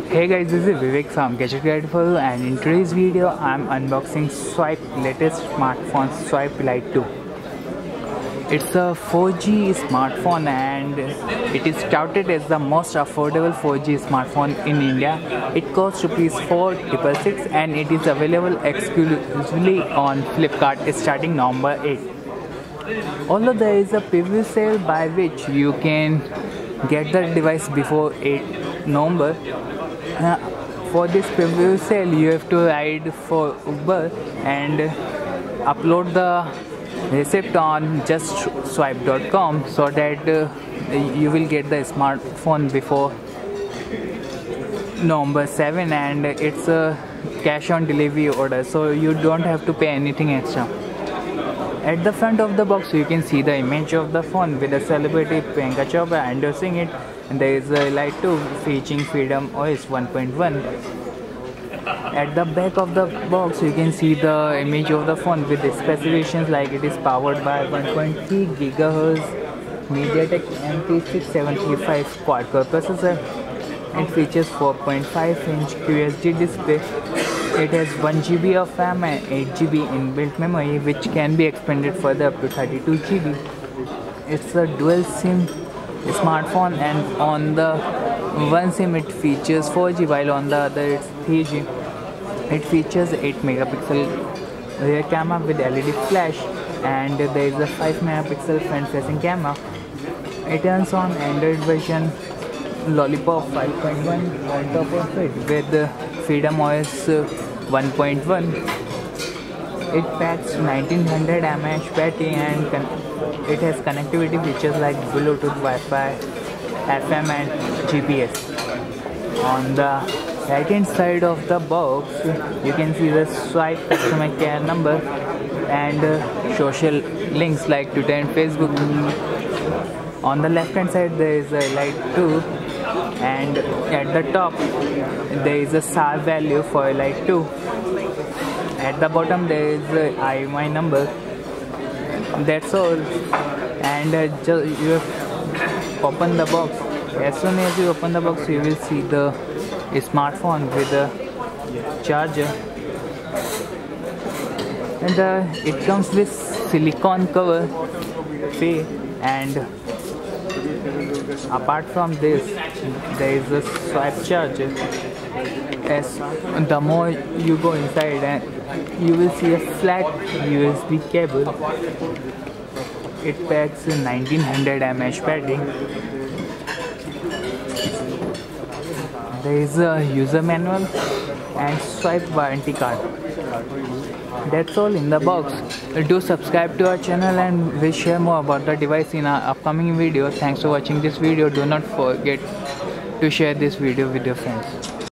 Hey guys, this is Vivek from Gadget Grateful, and in today's video I'm unboxing Swype latest smartphone Swype Lite 2. It's a 4G smartphone and it is touted as the most affordable 4G smartphone in India. It costs ₹4,666 and it is available exclusively on Flipkart starting November 8. Although there is a preview sale by which you can get the device before 8 November, for this preview sale you have to ride for Uber and upload the receipt on justswipe.com so that you will get the smartphone before November 7, and it's a cash on delivery order, so you don't have to pay anything extra. At the front of the box you can see the image of the phone with a celebrity Priyanka Chopra endorsing it, and there is a Lite 2 featuring Freedom OS 1.1. At the back of the box you can see the image of the phone with the specifications like it is powered by 1.3 GHz MediaTek MT6735 quad-core processor. It features 4.5-inch QHD display. It has 1 GB of RAM and 8 GB inbuilt memory, which can be expanded further up to 32 GB. It's a dual SIM smartphone, and on the one SIM it features 4G while on the other it's 3G. It features 8 megapixel rear camera with LED flash, and there is a 5 megapixel front facing camera. It runs on Android version Lollipop 5.1 on top of it with Freedom OS 1.1. It packs 1900 mAh battery and it has connectivity features like Bluetooth, Wi-Fi, FM and GPS. On the right hand side of the box you can see the Swype customer care number and social links like Twitter and Facebook. On the left hand side there is a Lite 2, and at the top there is a SAR value for Lite 2. At the bottom there is a IMEI number. That's all, and you have open the box. As soon as you open the box you will see the smartphone with a charger, and it comes with silicone cover tray, and apart from this there is a Swype charger. As the more you go inside and you will see a flat USB cable. It packs 1900 mAh battery. There is a user manual and Swype warranty card. That's all in the box. Do subscribe to our channel and we'll share more about the device in our upcoming video. Thanks for watching this video. Do not forget to share this video with your friends.